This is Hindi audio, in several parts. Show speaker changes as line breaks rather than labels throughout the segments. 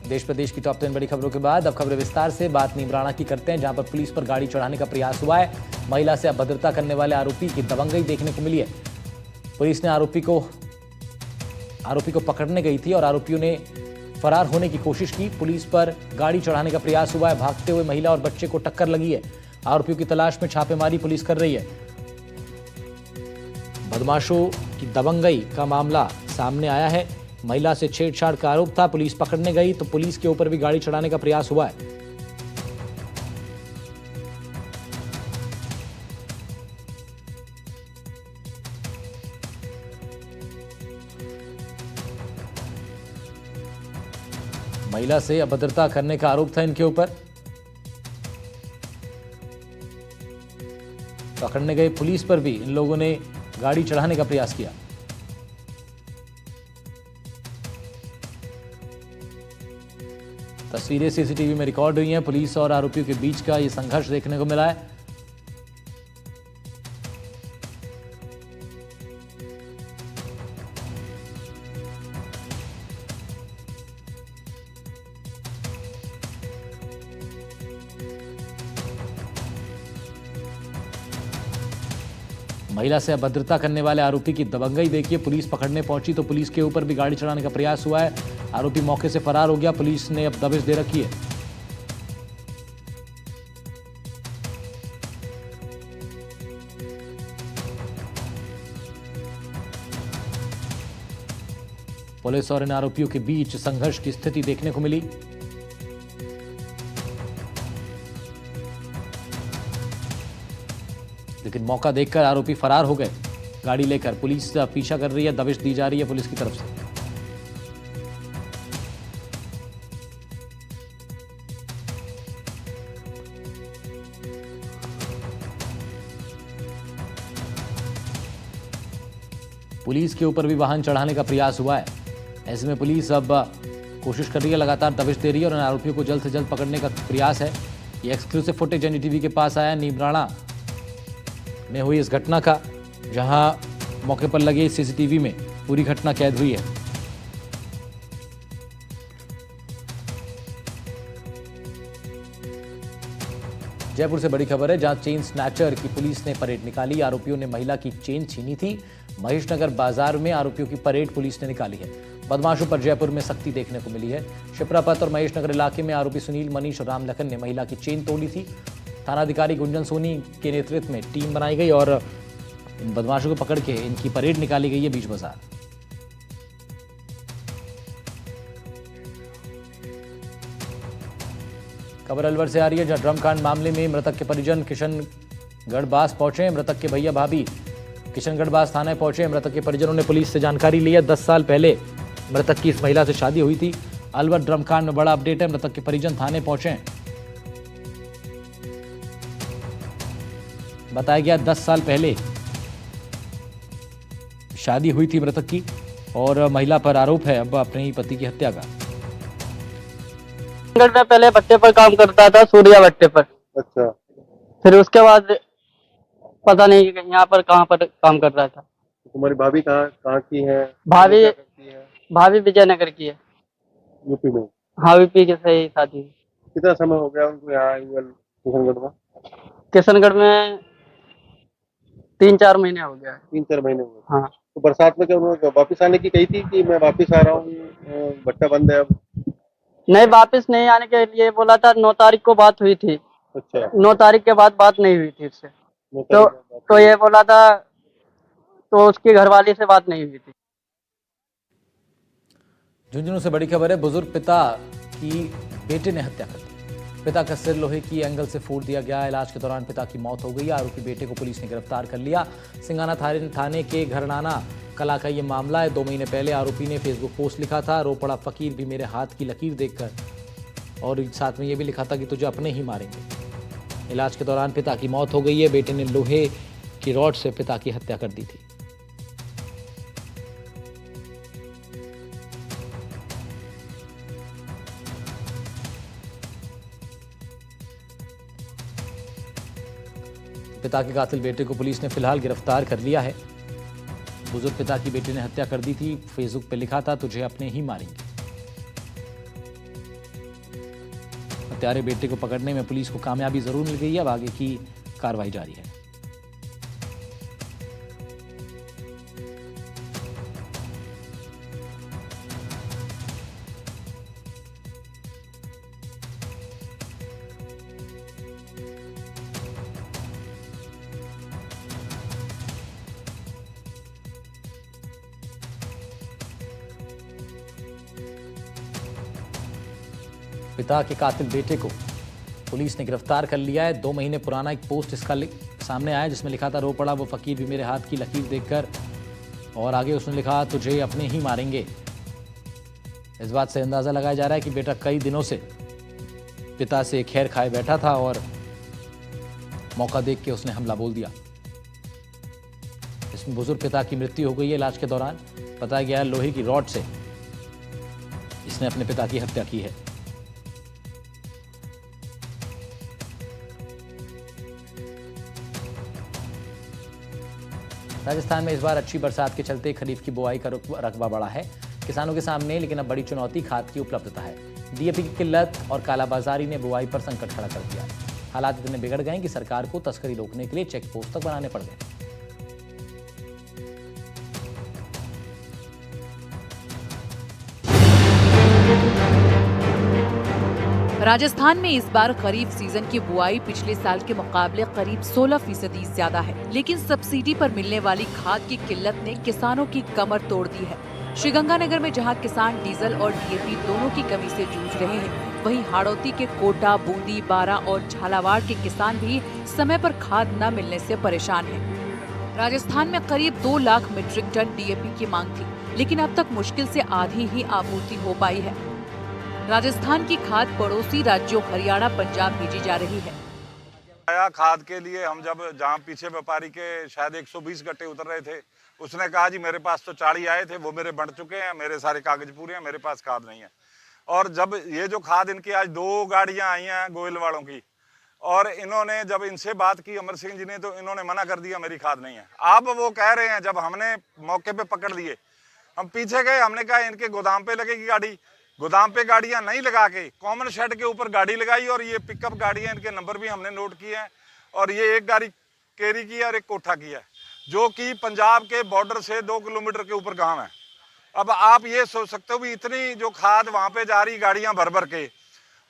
देश प्रदेश की टॉप 10 बड़ी खबरों के बाद अब खबरें विस्तार से। बात नीमराणा की करते हैं, जहां पर पुलिस पर गाड़ी चढ़ाने का प्रयास हुआ है। महिला से अभद्रता करने वाले आरोपी की दबंगई देखने को मिली है। पुलिस ने आरोपी को पकड़ने गई थी और आरोपियों ने फरार होने की कोशिश की। पुलिस पर गाड़ी चढ़ाने का प्रयास हुआ है। भागते हुए महिला और बच्चे को टक्कर लगी है। आरोपियों की तलाश में छापेमारी पुलिस कर रही है। बदमाशों की दबंगई का मामला सामने आया है। महिला से छेड़छाड़ का आरोप था। पुलिस पकड़ने गई तो पुलिस के ऊपर भी गाड़ी चढ़ाने का प्रयास हुआ है। महिला से अभद्रता करने का आरोप था इनके ऊपर। पकड़ने गए पुलिस पर भी इन लोगों ने गाड़ी चढ़ाने का प्रयास किया। तस्वीरें सीसीटीवी में रिकॉर्ड हुई हैं। पुलिस और आरोपियों के बीच का यह संघर्ष देखने को मिला है। महिला से अभद्रता करने वाले आरोपी की दबंगई देखिए। पुलिस पकड़ने पहुंची तो पुलिस के ऊपर भी गाड़ी चढ़ाने का प्रयास हुआ है। आरोपी मौके से फरार हो गया। पुलिस ने अब दबिश दे रखी है। पुलिस और इन आरोपियों के बीच संघर्ष की स्थिति देखने को मिली। लेकिन मौका देखकर आरोपी फरार हो गए गाड़ी लेकर। पुलिस पीछा कर रही है। दबिश दी जा रही है पुलिस की तरफ से। पुलिस के ऊपर भी वाहन चढ़ाने का प्रयास हुआ है। ऐसे में पुलिस अब कोशिश कर रही है, लगातार दबिश दे रही है और इन आरोपियों को जल्द से जल्द पकड़ने का प्रयास है। ये एक्सक्लूसिव फुटेज एनडीटीवी के पास आया नीमराणा में हुई इस घटना का, जहां मौके पर लगे सीसीटीवी में पूरी घटना कैद हुई है। जयपुर से बड़ी खबर है, जहां चेन स्नैचर की पुलिस ने परेड निकाली। आरोपियों ने महिला की चेन छीनी थी। महेशनगर बाजार में आरोपियों की परेड पुलिस ने निकाली है। बदमाशों पर जयपुर में सख्ती देखने को मिली है। शिप्रापत और महेशनगर इलाके में आरोपी सुनील, मनीष और रामलखन ने महिला की चेन तोड़ी थी। थानाधिकारी गुंजन सोनी के नेतृत्व में टीम बनाई गई और इन बदमाशों को पकड़ के इनकी परेड निकाली गई है बीच बाजार। खबर अलवर से आ रही है, जहां ड्रम कांड मामले में मृतक के परिजन किशनगढ़बास पहुंचे। मृतक के भैया भाभी किशनगढ़बास थाने पहुंचे। मृतक के परिजनों ने पुलिस से जानकारी ली है। 10 साल पहले मृतक की इस महिला से शादी हुई थी। अलवर ड्रम कांड में बड़ा अपडेट है। मृतक के परिजन थाने पहुंचे। बताया गया 10 साल पहले शादी हुई थी मृतक की और महिला पर आरोप है अब अपने ही पति की हत्या का।
में पहले भट्टे पर काम करता था, सूर्या भट्टे पर।
अच्छा।
फिर उसके बाद पता नहीं यहाँ पर कहाँ पर काम कर रहा था।
तुम्हारी भाभी कहाँ की है?
भाभी विजयनगर की है,
यूपी में।
हाँ, यूपी के सही शादी।
कितना समय हो गया उनको यहाँ किशनगढ़ में?
किशनगढ़ में 3-4 महीने हो गया।
3-4 महीने हुए।
हाँ।
तो बरसात में क्या उन्होंने वापिस आने की कही थी कि मैं वापिस आ रहा हूँ, भट्टा बंद है अब?
नहीं, वापस नहीं आने के लिए बोला था। 9 तारीख को बात हुई थी।
अच्छा।
9 तारीख के बाद बात नहीं हुई थी उससे। तो ये बोला था, तो उसकी घरवाली से बात नहीं हुई थी।
झुंझुनू से बड़ी खबर है, बुजुर्ग पिता की बेटे ने हत्या कर दी। पिता का सिर लोहे की एंगल से फोड़ दिया गया। इलाज के दौरान पिता की मौत हो गई। आरोपी बेटे को पुलिस ने गिरफ्तार कर लिया। सिंगाना थाने के घरनाना कला का ये मामला है। 2 महीने पहले आरोपी ने फेसबुक पोस्ट लिखा था, रो पड़ा फकीर भी मेरे हाथ की लकीर देखकर, और साथ में ये भी लिखा था कि तुझे अपने ही मारेंगे। इलाज के दौरान पिता की मौत हो गई है। बेटे ने लोहे की रॉड से पिता की हत्या कर दी थी। पिता के कातिल बेटे को पुलिस ने फिलहाल गिरफ्तार कर लिया है। बुजुर्ग पिता की बेटे ने हत्या कर दी थी। फेसबुक पे लिखा था, तुझे अपने ही मारेंगे। हत्यारे बेटे को पकड़ने में पुलिस को कामयाबी जरूर मिल गई है। अब आगे की कार्रवाई जारी है। पिता के कातिल बेटे को पुलिस ने गिरफ्तार कर लिया है। 2 महीने पुराना एक पोस्ट इसका सामने आया जिसमें लिखा था, रो पड़ा वो फकीर भी मेरे हाथ की लकीर देखकर। और आगे उसने लिखा, तुझे अपने ही मारेंगे। इस बात से अंदाजा लगाया जा रहा है कि बेटा कई दिनों से पिता से खैर खाए बैठा था और मौका देख के उसने हमला बोल दिया। इसमें बुजुर्ग पिता की मृत्यु हो गई है। इलाज के दौरान बताया गया है लोहे की रॉड से इसने अपने पिता की हत्या की है। राजस्थान में इस बार अच्छी बरसात के चलते खरीफ की बुआई का रकबा बढ़ा है किसानों के सामने, लेकिन अब बड़ी चुनौती खाद की उपलब्धता है। डीएपी की किल्लत और कालाबाजारी ने बुआई पर संकट खड़ा कर दिया। हालात इतने बिगड़ गए कि सरकार को तस्करी रोकने के लिए चेक पोस्ट तक बनाने पड़ गए।
राजस्थान में इस बार खरीफ सीजन की बुआई पिछले साल के मुकाबले करीब 16% ज्यादा है, लेकिन सब्सिडी पर मिलने वाली खाद की किल्लत ने किसानों की कमर तोड़ दी है। श्रीगंगानगर में जहां किसान डीजल और डीएपी दोनों की कमी से जूझ रहे हैं, वहीं हाड़ौती के कोटा, बूंदी, बारा और झालावाड़ के किसान भी समय पर खाद न मिलने से परेशान हैं। राजस्थान में करीब 2 लाख मीट्रिक टन डीएपी की मांग थी, लेकिन अब तक मुश्किल से आधी ही आपूर्ति हो पाई है। राजस्थान की खाद पड़ोसी राज्यों हरियाणा, पंजाब भेजी जा रही है।
खाद के लिए हम जहाँ पीछे व्यापारी के शायद 120 गट्टे उतर रहे थे, उसने कहा जी मेरे पास तो 40 आए थे, वो मेरे बढ़ चुके हैं, मेरे सारे कागज पूरे हैं, मेरे पास खाद नहीं है। और जब ये जो खाद इनकी आज 2 गाड़ियां आई हैं गोयल वालों की, और इन्होंने जब इनसे बात की अमर सिंह जी ने, तो इन्होंने मना कर दिया मेरी खाद नहीं है। अब वो कह रहे हैं, जब हमने मौके पे पकड़ लिए, हम पीछे गए, हमने कहा इनके गोदाम पे लगेगी गाड़ी, गोदाम पे गाड़ियां नहीं लगा के कॉमन शेड के ऊपर गाड़ी लगाई, और ये पिकअप गाड़ियां, इनके नंबर भी हमने नोट किए हैं, और ये एक गाड़ी केरी की है और एक कोठा की है, जो कि पंजाब के बॉर्डर से 2 किलोमीटर के ऊपर गांव है। अब आप ये सोच सकते हो भी इतनी जो खाद वहां पे जा रही गाड़ियां भर भर के,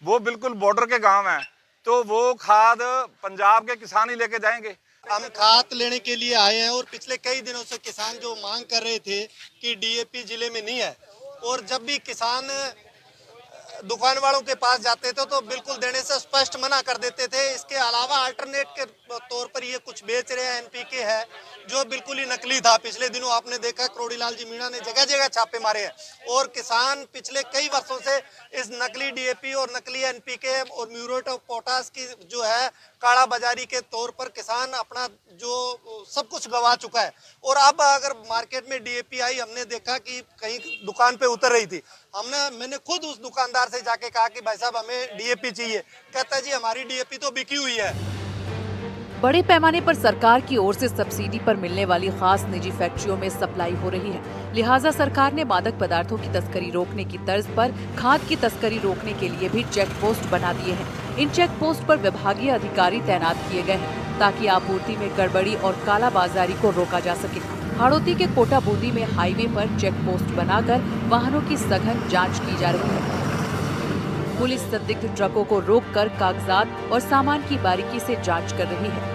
वो बिल्कुल बॉर्डर के गांव है, तो वो खाद पंजाब के किसान ही लेके जाएंगे।
हम खाद लेने के लिए आए हैं, और पिछले कई दिनों से किसान जो मांग कर रहे थे कि डीएपी जिले में नहीं है, और जब भी किसान दुकान वालों के पास जाते थे तो बिल्कुल देने से स्पष्ट मना कर देते थे। इसके अलावा अल्टरनेट के तौर पर ये कुछ बेच रहे हैं, एनपीके है, जो बिल्कुल ही नकली था। पिछले दिनों आपने देखा करोड़ीलाल जी मीणा ने जगह जगह छापे मारे हैं, और किसान पिछले कई वर्षों से इस नकली डीएपी और नकली एनपीके और म्यूरेट ऑफ पोटास की जो है काला बाजारी के तौर पर किसान अपना जो सब कुछ गवा चुका है। और अब अगर मार्केट में डीएपी आई, हमने देखा कि कहीं दुकान पे उतर रही थी, मैंने खुद उस दुकानदार से जाके कहा कि भाई साहब हमें डीएपी चाहिए, कहता है जी हमारी डीएपी तो बिकी हुई है।
बड़े पैमाने पर सरकार की ओर से सब्सिडी पर मिलने वाली खास निजी फैक्ट्रियों में सप्लाई हो रही है, लिहाजा सरकार ने मादक पदार्थों की तस्करी रोकने की तर्ज पर खाद की तस्करी रोकने के लिए भी चेक पोस्ट बना दिए हैं। इन चेक पोस्ट पर विभागीय अधिकारी तैनात किए गए हैं, ताकि आपूर्ति में गड़बड़ी और कालाबाजारी को रोका जा सके। हाड़ौती के कोटा, बूंदी में हाईवे पर चेक पोस्ट बनाकर वाहनों की सघन जाँच की जा रही है। पुलिस संदिग्ध ट्रकों को रोककर कागजात और सामान की बारीकी से जांच कर रही है।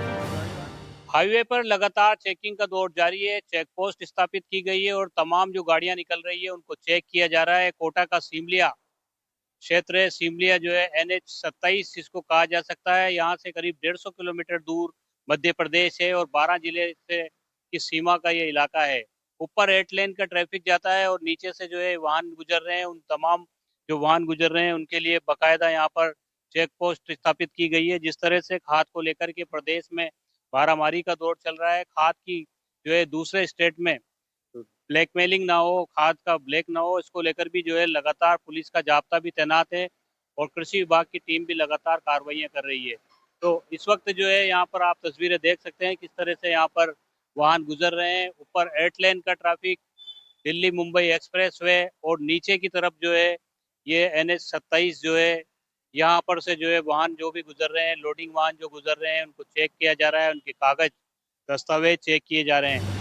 हाईवे पर लगातार चेकिंग का दौर जारी है। चेक पोस्ट स्थापित की गई है और तमाम जो गाड़ियां निकल रही है उनको चेक किया जा रहा है। कोटा का सिमलिया क्षेत्र है, सिमलिया जो है NH 27 इसको कहा जा सकता है। यहाँ से करीब 150 किलोमीटर दूर मध्य प्रदेश है और 12 जिले से की सीमा का ये इलाका है। ऊपर 8 लेन का ट्रैफिक जाता है और नीचे से जो है वाहन गुजर रहे हैं। उन तमाम जो वाहन गुजर रहे हैं उनके लिए बाकायदा यहाँ पर चेक पोस्ट स्थापित की गई है। जिस तरह से खाद को लेकर के प्रदेश में मारामारी का दौर चल रहा है, खाद की जो है दूसरे स्टेट में ब्लैकमेलिंग ना हो, खाद का ब्लैक ना हो, इसको लेकर भी जो है लगातार पुलिस का जाब्ता भी तैनात है और कृषि विभाग की टीम भी लगातार कार्रवाइयां कर रही है। तो इस वक्त जो है यहाँ पर आप तस्वीरें देख सकते हैं किस तरह से यहाँ पर वाहन गुजर रहे हैं। ऊपर 8 लेन का traffic, Delhi Mumbai express way, और नीचे की तरफ जो है ये NH 27 जो है यहाँ पर से जो है वाहन जो भी गुजर रहे हैं, लोडिंग वाहन जो गुजर रहे हैं, उनको चेक किया जा रहा है, उनके कागज दस्तावेज चेक किए जा रहे हैं।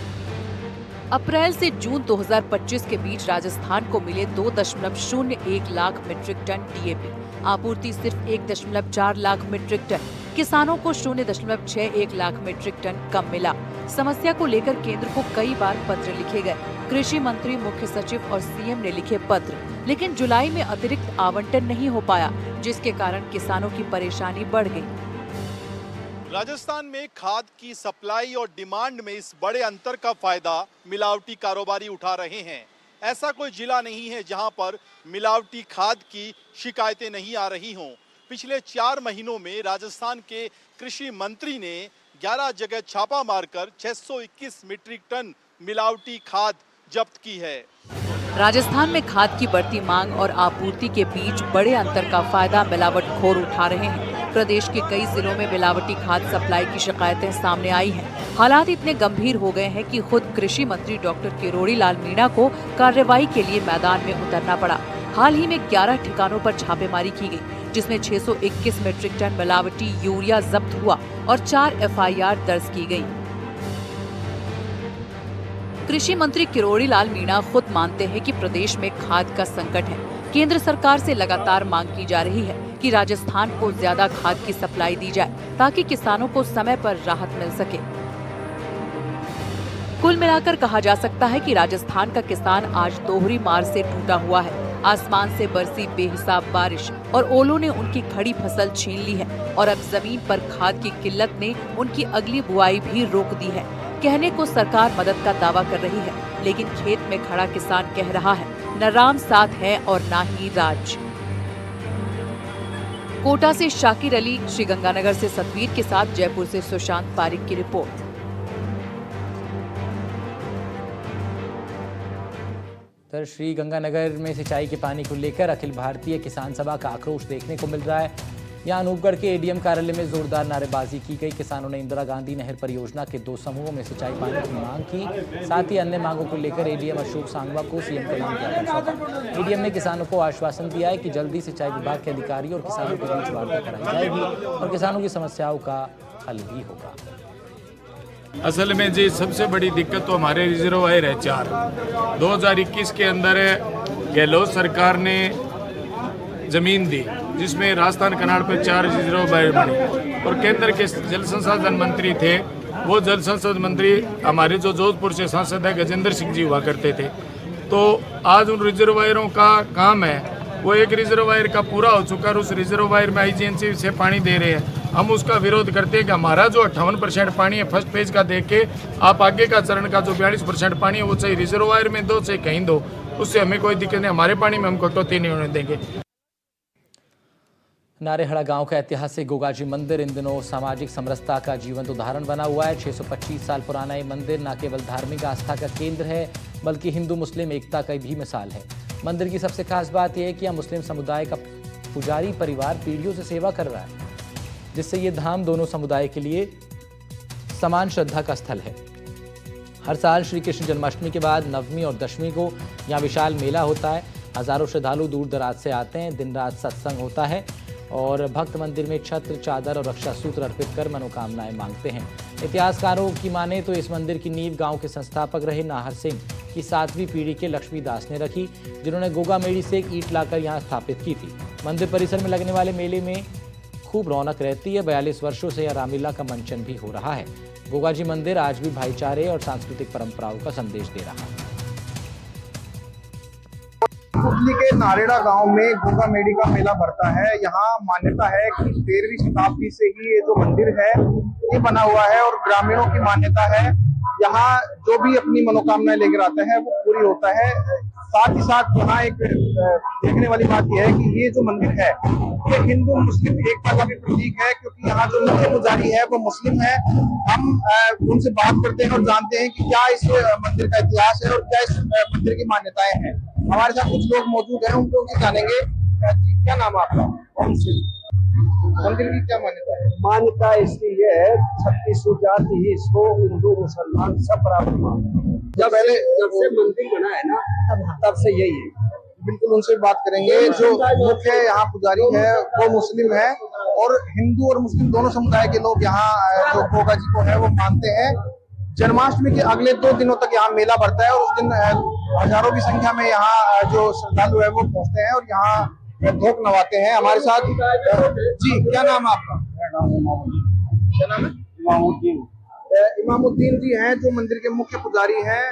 अप्रैल से जून 2025 के बीच राजस्थान को मिले 2.01 लाख मीट्रिक टन डीएपी, आपूर्ति सिर्फ 1.4 लाख मीट्रिक टन। किसानों को 0.61 लाख मीट्रिक टन कम मिला। समस्या को लेकर केंद्र को कई बार पत्र लिखे गए। कृषि मंत्री, मुख्य सचिव और सीएम ने लिखे पत्र, लेकिन जुलाई में अतिरिक्त आवंटन नहीं हो पाया, जिसके कारण किसानों की परेशानी बढ़ गई।
राजस्थान में खाद की सप्लाई और डिमांड में इस बड़े अंतर का फायदा मिलावटी कारोबारी उठा रहे हैं। ऐसा कोई जिला नहीं है जहां पर मिलावटी खाद की शिकायतें नहीं आ रही हों। पिछले 4 महीनों में राजस्थान के कृषि मंत्री ने 11 जगह छापा मारकर 621 मीट्रिक टन मिलावटी खाद जब्त की है।
राजस्थान में खाद की बढ़ती मांग और आपूर्ति के बीच बड़े अंतर का फायदा मिलावटखोर उठा रहे हैं। प्रदेश के कई जिलों में मिलावटी खाद सप्लाई की शिकायतें सामने आई हैं। हालात इतने गंभीर हो गए हैं कि खुद कृषि मंत्री डॉक्टर किरोड़ी लाल मीणा को कार्रवाई के लिए मैदान में उतरना पड़ा। हाल ही में 11 ठिकानों पर छापेमारी की गई, जिसमें 621 मीट्रिक टन मिलावटी यूरिया जब्त हुआ और 4 एफआईआर दर्ज की गई। कृषि मंत्री किरोड़ी लाल मीणा खुद मानते हैं कि प्रदेश में खाद का संकट है। केंद्र सरकार से लगातार मांग की जा रही है कि राजस्थान को ज्यादा खाद की सप्लाई दी जाए, ताकि किसानों को समय पर राहत मिल सके। कुल मिलाकर कहा जा सकता है कि राजस्थान का किसान आज दोहरी मार से टूटा हुआ है। आसमान से बरसी बेहिसाब बारिश और ओलों ने उनकी खड़ी फसल छीन ली है और अब जमीन पर खाद की किल्लत ने उनकी अगली बुआई भी रोक दी है। कहने को सरकार मदद का दावा कर रही है, लेकिन खेत में खड़ा किसान कह रहा है, न राम साथ है और न ही राज। कोटा से शाकिर अली, श्रीगंगानगर से सतवीर के साथ जयपुर से सुशांत पारिक की रिपोर्ट।
तो श्रीगंगानगर में सिंचाई के पानी को लेकर अखिल भारतीय किसान सभा का आक्रोश देखने को मिल रहा है। यहां अनूपगढ़ के एडीएम कार्यालय में जोरदार नारेबाजी की गई। किसानों ने इंदिरा गांधी नहर परियोजना के 2 समूहों में सिंचाई पानी की मांग की। साथ ही अन्य मांगों को लेकर एडीएम अशोक सांगवा को सीएम के नाम ज्ञापन सौंपा। एडीएम ने किसानों को आश्वासन दिया है कि जल्दी सिंचाई विभाग के अधिकारी और किसानों के बीच वार्ता कराई जाएगी और किसानों की समस्याओं का हल भी होगा।
असल में जी सबसे बड़ी दिक्कत तो हमारे रिजर्वायर है 4। 2021 के अंदर गहलोत सरकार ने जमीन दी, जिसमें राजस्थान कनाड़ पे 4 रिजर्वायर बने और केंद्र के जल संसाधन मंत्री थे। वो जल संसाधन मंत्री हमारे जो जोधपुर से सांसद है गजेंद्र सिंह जी हुआ करते थे। तो आज उन रिजर्वायरों का काम है, वो एक रिजर्वायर का पूरा हो चुका है, उस रिजर्वायर में आईजीएनसी से पानी दे रहे हैं। हम उसका विरोध करते हैं कि हमारा जो 58% पानी है फर्स्ट पेज का देख के आप आगे का चरण का जो 42% पानी है वो चाहे रिजर्वायर में दो चाहे कहीं दो, उससे हमें कोई दिक्कत नहीं। हमारे पानी में हम कटौती नहीं होने देंगे।
नारेहड़ा गांव का ऐतिहासिक गोगाजी मंदिर इन दिनों सामाजिक समरसता का जीवंत उदाहरण बना हुआ है। 625 साल पुराना ये मंदिर न केवल धार्मिक आस्था का केंद्र है, बल्कि हिंदू मुस्लिम एकता का भी मिसाल है। मंदिर की सबसे खास बात यह है कि यह मुस्लिम समुदाय का पुजारी परिवार पीढ़ियों से सेवा कर रहा है, जिससे ये धाम दोनों समुदाय के लिए समान श्रद्धा का स्थल है। हर साल श्री कृष्ण जन्माष्टमी के बाद नवमी और दशमी को यहाँ विशाल मेला होता है। हजारों श्रद्धालु दूर दराज से आते हैं। दिन रात सत्संग होता है और भक्त मंदिर में छत्र, चादर और रक्षा सूत्र अर्पित कर मनोकामनाएं मांगते हैं। इतिहासकारों की माने तो इस मंदिर की नींव गांव के संस्थापक रहे नाहर सिंह की 7वीं पीढ़ी के लक्ष्मीदास ने रखी, जिन्होंने गोगा मेड़ी से एक ईंट लाकर यहां स्थापित की थी। मंदिर परिसर में लगने वाले मेले में खूब रौनक रहती है। 42 वर्षों से यह रामलीला का मंचन भी हो रहा है। गोगाजी मंदिर आज भी भाईचारे और सांस्कृतिक परंपराओं का संदेश दे रहा है।
हुगली के नारेड़ा गांव में गोगा मेड़ी का मेला भरता है। यहाँ मान्यता है कि 13वीं शताब्दी से ही ये जो मंदिर है ये बना हुआ है और ग्रामीणों की मान्यता है यहाँ जो भी अपनी मनोकामनाएं लेकर आता है वो पूरी होता है। साथ ही साथ यहाँ एक देखने वाली बात यह है कि ये जो मंदिर है ये हिंदू मुस्लिम एकता का भी प्रतीक है, क्योंकि यहाँ जो मुख्य पुजारी है वो मुस्लिम है। हम उनसे बात करते हैं और जानते हैं कि क्या इस मंदिर का इतिहास है और क्या इस मंदिर की मान्यताएं हैं। हमारे साथ कुछ लोग मौजूद हैं, उनको भी जानेंगे। क्या नाम है आपका? मंदिर की क्या मान्यता है?
मान्यता इसकी ये है 36 जाति ही इसको हिंदू मुसलमान सब बराबर। जब से मंदिर बना है ना तब से यही है।
बिल्कुल उनसे बात करेंगे। जो मुख्य यहाँ पुजारी है वो मुस्लिम है और हिंदू और मुस्लिम दोनों समुदाय के लोग यहाँ जो गोगा जी को है वो मानते हैं। जन्माष्टमी के अगले 2 दिनों तक यहाँ मेला भरता है और उस दिन हजारों की संख्या में यहाँ जो श्रद्धालु है वो पहुंचते हैं और यहाँ धोख नवाते हैं। हमारे साथ जी, क्या नाम है आपका? क्या नाम है? इमामुद्दीन। इमामुद्दीन जी हैं जो मंदिर के मुख्य पुजारी हैं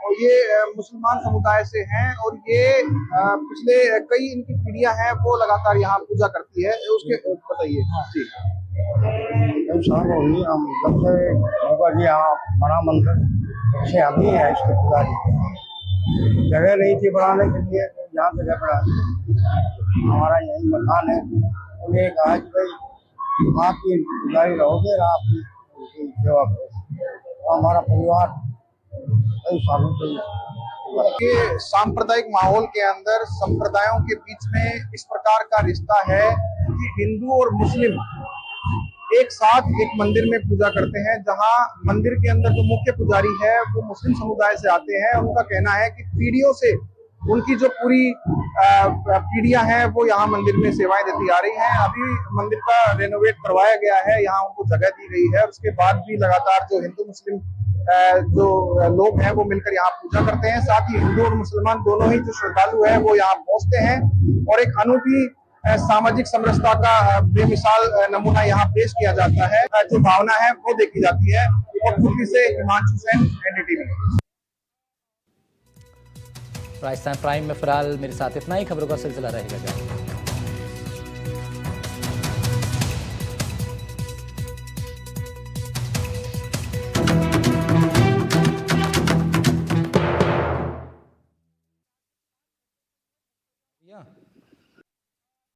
और ये मुसलमान समुदाय से हैं और ये पिछले कई इनकी पीढ़ियां हैं वो लगातार यहाँ पूजा करती है। उसके बताइए जी।
हम जब से गोगा जी यहाँ बड़ा मंदिर से हम ही है इसके पुजारी। जगह नहीं थी बनाने के लिए तो यहाँ जगह पड़ा, हमारा यही मकान है। उन्हें कहा कि भाई आप ही पुजारी रहोगे और आप ही सेवा करो। तो हमारा परिवार कई सालों से
ये सांप्रदायिक माहौल के अंदर संप्रदायों के बीच में इस प्रकार का रिश्ता है कि हिंदू और मुस्लिम एक साथ एक मंदिर में पूजा करते हैं, जहां मंदिर के अंदर जो मुख्य पुजारी है वो मुस्लिम समुदाय से आते हैं। उनका कहना है कि पीढ़ियों से उनकी जो पूरी पीढ़ियां हैं वो यहाँ मंदिर में सेवाएं देती आ रही हैं। अभी मंदिर का रेनोवेट करवाया गया है, यहाँ उनको जगह दी गई है और उसके बाद भी लगातार जो हिंदू मुस्लिम जो लोग हैं वो मिलकर यहाँ पूजा करते हैं। साथ ही हिंदू और मुसलमान दोनों ही जो श्रद्धालु हैं वो यहाँ पहुंचते हैं और एक अनूठी सामाजिक समरसता का बेमिसाल नमूना यहाँ पेश किया जाता है। जो भावना है वो देखी जाती है। और कुर्ती से हिमांशु सेन, एनडीटीवी।
राजस्थान प्राइम में फिलहाल मेरे साथ इतना ही। खबरों का सिलसिला रहेगा जारी।